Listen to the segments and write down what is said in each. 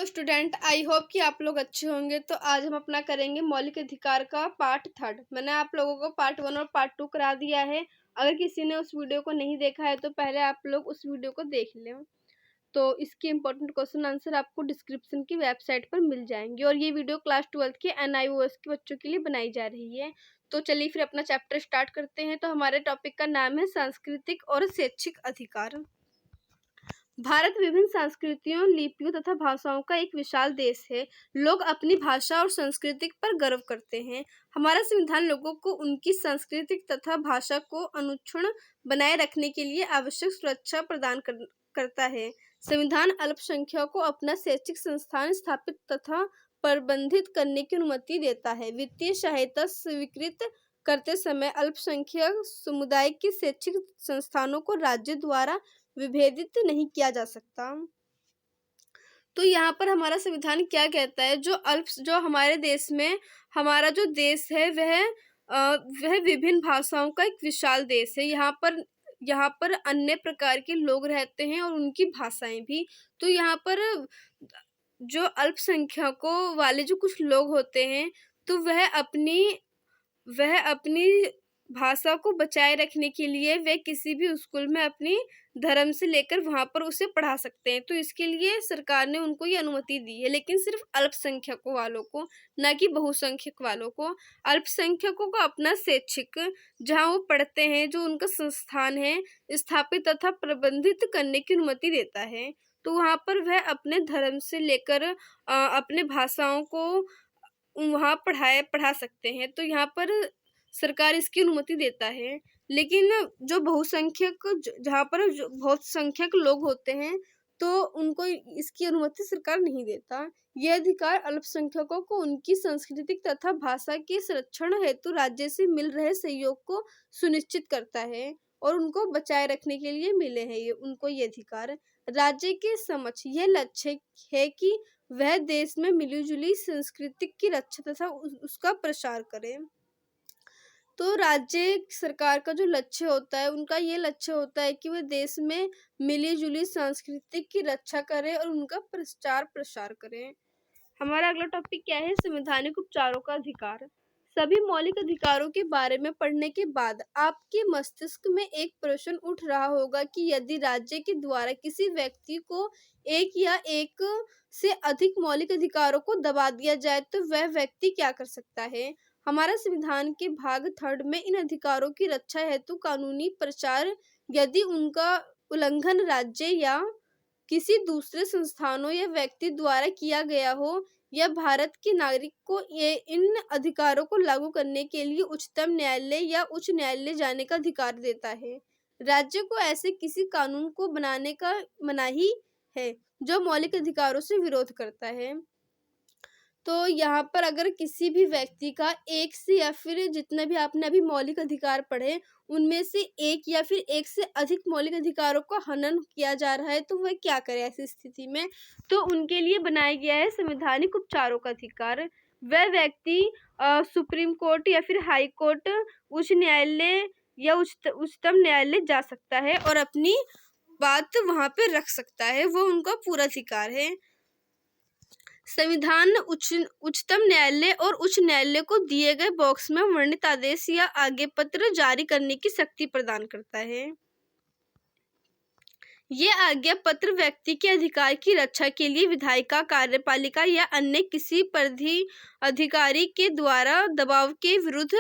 Hello student, I hope कि आप लोग अच्छे होंगे। तो आज हम अपना करेंगे मौलिक अधिकार का पार्ट 3। मैंने आप लोगों को पार्ट 1 और पार्ट 2 करा दिया है। अगर किसी ने उस वीडियो को नहीं देखा है तो पहले आप लोग उस वीडियो को देख लें। तो इसकी इंपॉर्टेंट क्वेश्चन आंसर आपको डिस्क्रिप्शन की वेबसाइट पर मिल जाएंगे। और ये वीडियो क्लास 12 के NIOS के बच्चों के लिए बनाई जा रही है। तो चलिए फिर अपना चैप्टर स्टार्ट करते हैं। तो हमारे टॉपिक का नाम है सांस्कृतिक और शैक्षिक अधिकार। भारत विभिन्न संस्कृतियों, लिपियों तथा भाषाओं का एक विशाल देश है। लोग अपनी भाषा और संस्कृति पर गर्व करते हैं। हमारा संविधान लोगों को उनकी संस्कृति तथा भाषा को अनुक्षण बनाए रखने के लिए आवश्यक सुरक्षा प्रदान करता है। संविधान अल्पसंख्यकों को अपना शैक्षिक संस्थान स्थापित तथा प्रबंधित करने की अनुमति देता है। वित्तीय सहायता स्वीकृत करते समय अल्पसंख्यक समुदाय के शैक्षिक संस्थानों को राज्य द्वारा विभेदित नहीं किया जा सकता। तो यहाँ पर हमारा संविधान क्या कहता है? जो हमारे देश में हमारा जो देश है वह विभिन्न भाषाओं का एक विशाल देश है। यहाँ पर अन्य प्रकार के लोग रहते हैं और उनकी भाषाएं भी। तो यहाँ पर जो अल्पसंख्यकों वाले जो कुछ लोग होते हैं तो वह अपनी भाषा को बचाए रखने के लिए वे किसी भी स्कूल में अपनी धर्म से लेकर वहां पर उसे पढ़ा सकते हैं। तो इसके लिए सरकार ने उनको ये अनुमति दी है, लेकिन सिर्फ अल्पसंख्यकों वालों को, ना कि बहुसंख्यक वालों को। अल्पसंख्यकों को अपना शैक्षिक जहां वो पढ़ते हैं, जो उनका संस्थान है, स्थापित तथा प्रबंधित करने की अनुमति देता है। तो वहां पर वह अपने धर्म से लेकर अपने भाषाओं को वहां पढ़ा सकते हैं। तो यहाँ पर सरकार इसकी अनुमति देता है। लेकिन जो जहाँ पर जो बहुत संख्यक लोग होते हैं तो उनको इसकी अनुमति सरकार नहीं देता। यह अधिकार अल्पसंख्यकों को उनकी सांस्कृतिक तथा भाषा के संरक्षण हेतु राज्य से मिल रहे सहयोग को सुनिश्चित करता है और उनको बचाए रखने के लिए मिले हैं उनको ये अधिकार। राज्य के समक्ष यह लक्ष्य है कि वह देश में मिलीजुली संस्कृति की रक्षा तथा उसका प्रसार करे। तो राज्य सरकार का जो लक्ष्य होता है, उनका ये लक्ष्य होता है कि वह देश में मिली जुली संस्कृति की रक्षा करे और उनका प्रचार प्रसार करे। हमारा अगला टॉपिक क्या है? संवैधानिक उपचारों का अधिकार। सभी मौलिक अधिकारों के बारे में पढ़ने के बाद आपके मस्तिष्क में एक प्रश्न उठ रहा होगा कि यदि राज्य के द्वारा किसी व्यक्ति को एक या एक से अधिक मौलिक अधिकारों को दबा दिया जाए तो वह व्यक्ति क्या कर सकता है? हमारा संविधान के भाग 3 में इन अधिकारों की रक्षा हेतु कानूनी प्रचार यदि उनका उल्लंघन राज्य या किसी दूसरे संस्थानों या व्यक्ति द्वारा किया गया हो या भारत के नागरिक को इन अधिकारों को लागू करने के लिए उच्चतम न्यायालय या उच्च न्यायालय जाने का अधिकार देता है। राज्य को ऐसे किसी कानून को बनाने का मनाही है जो मौलिक अधिकारों से विरोध करता है। तो यहाँ पर अगर किसी भी व्यक्ति का एक से या फिर जितने भी आपने अभी मौलिक अधिकार पढ़े उनमें से एक या फिर एक से अधिक मौलिक अधिकारों का हनन किया जा रहा है तो वह क्या करे ऐसी स्थिति में? तो उनके लिए बनाया गया है संवैधानिक उपचारों का अधिकार। वह व्यक्ति सुप्रीम कोर्ट या फिर हाई कोर्ट, उच्च न्यायालय या उच्चतम न्यायालय जा सकता है और अपनी बात वहां पे रख सकता है। वो उनका पूरा अधिकार है। संविधान उच्चतम न्यायालय और उच्च न्यायालय को दिए गए बॉक्स में वर्णित आदेश या आज्ञा पत्र जारी करने की शक्ति प्रदान करता है। ये आज्ञा पत्र व्यक्ति के अधिकार की रक्षा के लिए विधायिका, कार्यपालिका या अन्य किसी अधिकारी के द्वारा दबाव के विरुद्ध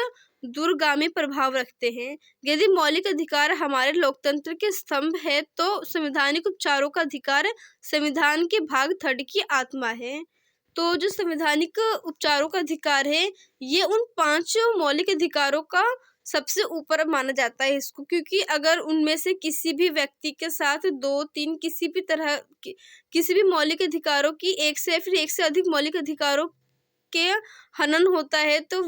दूरगामी प्रभाव रखते हैं। यदि मौलिक अधिकार हमारे लोकतंत्र के स्तंभ है तो संवैधानिक उपचारों का अधिकार संविधान के भाग 3 की आत्मा है। तो जो संवैधानिक उपचारों का अधिकार है ये उन 5 मौलिक अधिकारों का सबसे ऊपर माना जाता है इसको, क्योंकि अगर उनमें से किसी भी व्यक्ति के साथ 2-3 किसी भी मौलिक अधिकारों की एक से या फिर एक से अधिक मौलिक अधिकारों के हनन होता है तो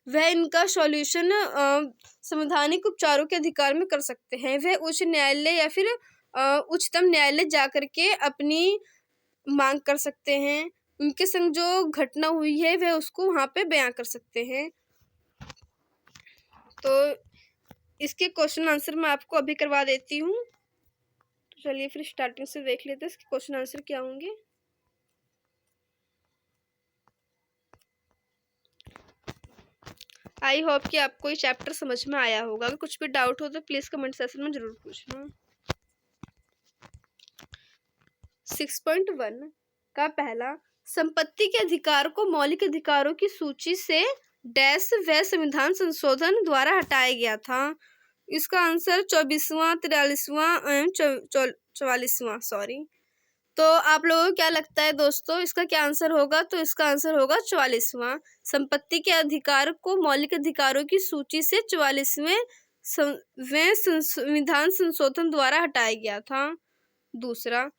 वह इनका सॉल्यूशन संवैधानिक उपचारों के अधिकार में कर सकते हैं। वह उच्च न्यायालय या फिर उच्चतम न्यायालय जाकर के अपनी मांग कर सकते हैं। उनके संग जो घटना हुई है वह उसको वहां पे बयां कर सकते हैं। तो इसके क्वेश्चन आंसर मैं आपको अभी करवा देती हूँ। चलिए फिर स्टार्टिंग से देख लेते हैं इसके क्वेश्चन आंसर क्या होंगे। आई होप कि आपको ये चैप्टर समझ में आया होगा। अगर कुछ भी डाउट हो तो प्लीज कमेंट सेक्शन में जरूर पूछना। 6.1 का पहला, संपत्ति के अधिकार को मौलिक अधिकारों की सूची से डैश व संविधान संशोधन द्वारा हटाया गया था। इसका आंसर 24वां 43वां एवं 44वां सॉरी। तो आप लोगों को क्या लगता है दोस्तों, इसका क्या आंसर होगा? तो इसका आंसर होगा 44वां। संपत्ति के अधिकार को मौलिक अधिकारों की सूची से 44वें संविधान संशोधन द्वारा हटाया गया था। दूसरा,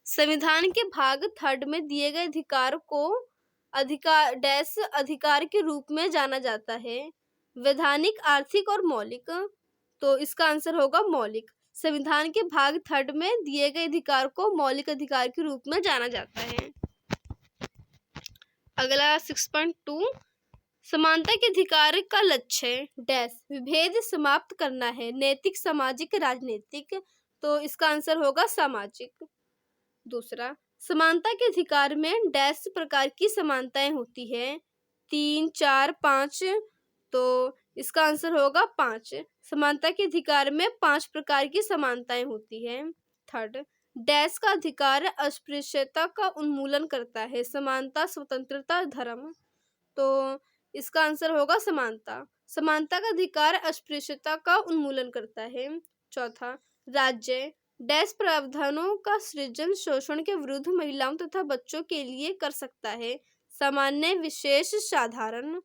संविधान के भाग 3 में दिए गए अधिकार को अधिकार डैश अधिकार के रूप में जाना जाता है, वैधानिक, आर्थिक और मौलिक। तो इसका आंसर होगा मौलिक। संविधान के भाग 3 में दिए गए अधिकार को मौलिक अधिकार के रूप में जाना जाता है। अगला 6.2, समानता के अधिकार का लक्ष्य डैश विभेद समाप्त करना है, नैतिक, सामाजिक, राजनीतिक। तो इसका आंसर होगा सामाजिक। दूसरा, समानता के अधिकार में डैश प्रकार की समानताएं होती है, 3, 4, 5। तो इसका आंसर होगा 5। समानता के अधिकार में 5 प्रकार की समानताएं होती है। थर्ड, डैश का अधिकार अस्पृश्यता का उन्मूलन करता है, समानता, स्वतंत्रता, धर्म। तो इसका आंसर होगा समानता। समानता का अधिकार अस्पृश्यता का उन्मूलन करता है। चौथा, राज्य डैश प्रावधानों का सृजन शोषण के विरुद्ध महिलाओं तथा बच्चों के लिए कर सकता है, सामान्य, विशेष, साधारण।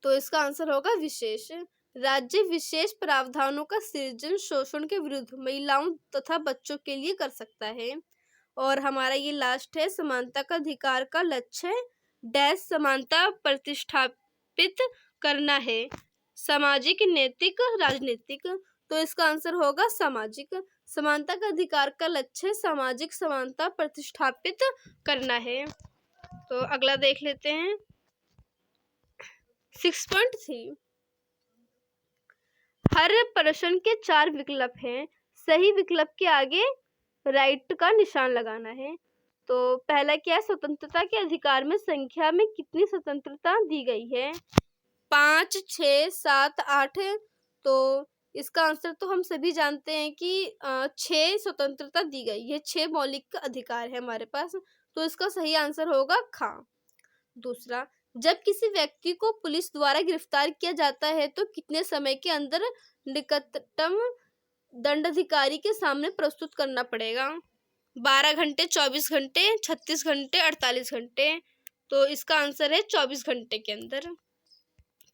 तो इसका आंसर होगा विशेष। राज्य विशेष प्रावधानों का सृजन शोषण के विरुद्ध महिलाओं तथा बच्चों के लिए कर सकता है। और हमारा ये लास्ट है, समानता का अधिकार का लक्ष्य डैश समानता प्रतिष्ठापित करना है, सामाजिक, नैतिक, राजनीतिक। तो इसका आंसर होगा सामाजिक। समानता का अधिकार का लक्ष्य सामाजिक समानता प्रतिष्ठापित करना है। तो अगला देख लेते हैं 6.3, हर प्रश्न के 4 विकल्प हैं, सही विकल्प के आगे राइट का निशान लगाना है। तो पहला क्या है, स्वतंत्रता के अधिकार में संख्या में कितनी स्वतंत्रता दी गई है? 5, 6, 7, 8। तो इसका आंसर तो हम सभी जानते हैं कि 6 स्वतंत्रता दी गई है, 6 मौलिक अधिकार है हमारे पास। तो इसका सही आंसर होगा खा। दूसरा, जब किसी व्यक्ति को पुलिस द्वारा गिरफ्तार किया जाता है तो कितने समय के अंदर निकटतम दंडाधिकारी के सामने प्रस्तुत करना पड़ेगा? 12 घंटे, 24 घंटे, 36 घंटे, 48 घंटे। तो इसका आंसर है 24 घंटे के अंदर।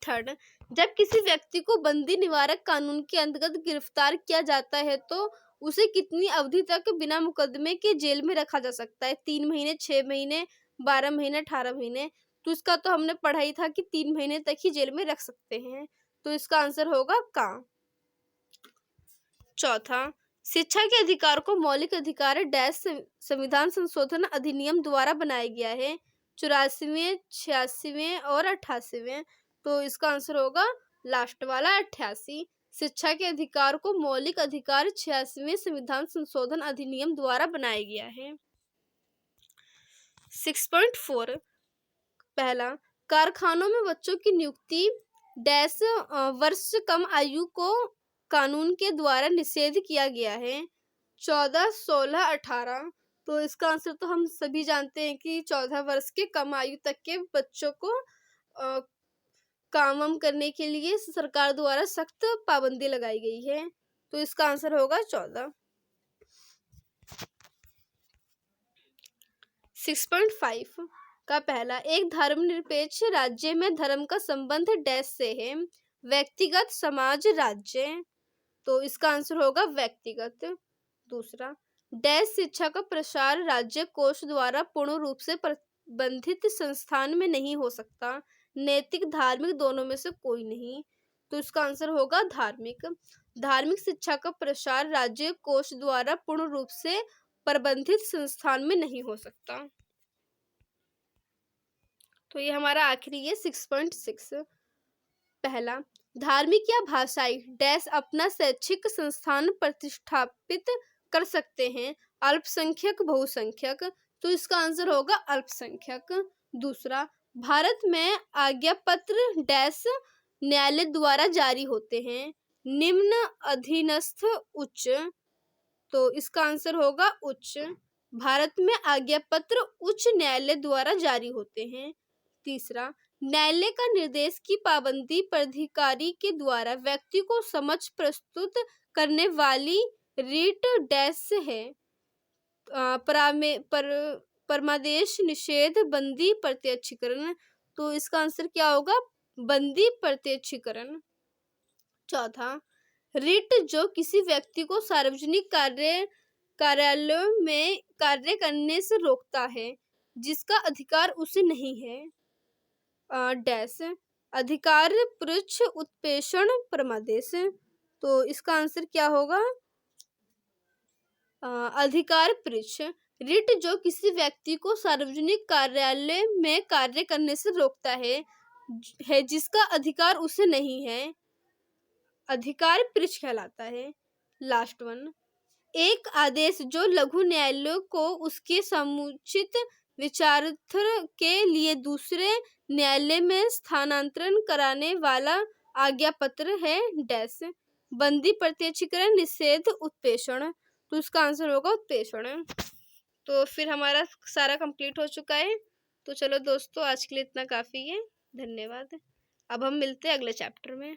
थर्ड, जब किसी व्यक्ति को बंदी निवारक कानून के अंतर्गत गिरफ्तार किया जाता है तो उसे कितनी अवधि तक बिना मुकदमे के जेल में रखा जा सकता है? 3 महीने, 6 महीने, 12 महीने, 18 महीने। तो इसका तो हमने पढ़ा ही था कि 3 महीने तक ही जेल में रख सकते हैं। तो इसका आंसर होगा का। चौथा, शिक्षा के अधिकार को मौलिक अधिकार डैश संविधान संशोधन अधिनियम द्वारा बनाया गया है, 84वें, 86वें और 88वें। तो इसका आंसर होगा लास्ट वाला 88। शिक्षा के अधिकार को मौलिक अधिकार 86वें संविधान संशोधन अधिनियम द्वारा बनाया गया है। 6.4, पहला, कारखानों में बच्चों की नियुक्ति डैश वर्ष कम आयु को कानून के द्वारा निषेध किया गया है, 14, 16, 18। तो इसका आंसर तो हम सभी जानते हैं कि 14 वर्ष के कम आयु तक के बच्चों को काम वाम करने के लिए सरकार द्वारा सख्त पाबंदी लगाई गई है। तो इसका आंसर होगा 14। 6.5 का पहला, एक धर्मनिरपेक्ष राज्य में धर्म का संबंध डैश से है, व्यक्तिगत, समाज, राज्य। तो इसका आंसर होगा व्यक्तिगत। दूसरा, डैश शिक्षा का प्रसार राज्य कोष द्वारा पूर्ण रूप से प्रबंधित संस्थान में नहीं हो सकता, नैतिक, धार्मिक, दोनों में से कोई नहीं। तो इसका आंसर होगा धार्मिक। धार्मिक शिक्षा का प्रसार राज्य कोष द्वारा पूर्ण रूप से प्रबंधित संस्थान में नहीं हो सकता। तो ये हमारा आखिरी है 6.6। पहला, धार्मिक या भाषाई डैश अपना शैक्षिक संस्थान प्रतिष्ठापित कर सकते हैं अल्पसंख्यक बहुसंख्यक, तो इसका आंसर होगा अल्पसंख्यक। दूसरा, भारत में आज्ञापत्र डैश न्यायालय द्वारा जारी होते हैं, निम्न अधीनस्थ उच्च, तो इसका आंसर होगा उच्च। भारत में आज्ञापत्र उच्च न्यायालय द्वारा जारी होते हैं। तीसरा, न्यायालय का निर्देश की पाबंदी प्राधिकारी के द्वारा व्यक्ति को समक्ष प्रस्तुत करने वाली रीट डैश है, परमादेश, निषेध, बंदी, प्रत्यक्षीकरण, तो इसका आंसर क्या होगा? बंदी प्रत्यक्षीकरण। चौथा, रिट जो किसी व्यक्ति को सार्वजनिक कार्यालयों में कार्य करने से रोकता है जिसका अधिकार उसे नहीं है, डैश, अधिकार पृच्छ, उत्प्रेषण, परमादेश, तो इसका आंसर क्या होगा? अधिकार पृच्छ। रिट जो किसी व्यक्ति को सार्वजनिक कार्यालय में कार्य करने से रोकता है जिसका अधिकार उसे नहीं है, अधिकार पृच्छ कहलाता है। लास्ट वन, एक आदेश जो लघु न्यायालय को उसके समुचित विचारार्थ के लिए दूसरे न्यायालय में स्थानांतरण कराने वाला आज्ञापत्र है, डैश, बंदी, प्रत्यक्षीकरण, निषेध, उत्प्रेषण, तो इसका आंसर होगा उत्प्रेषण। तो फिर हमारा सारा कंप्लीट हो चुका है। तो चलो दोस्तों, आज के लिए इतना काफ़ी है। धन्यवाद। अब हम मिलते हैं अगले चैप्टर में।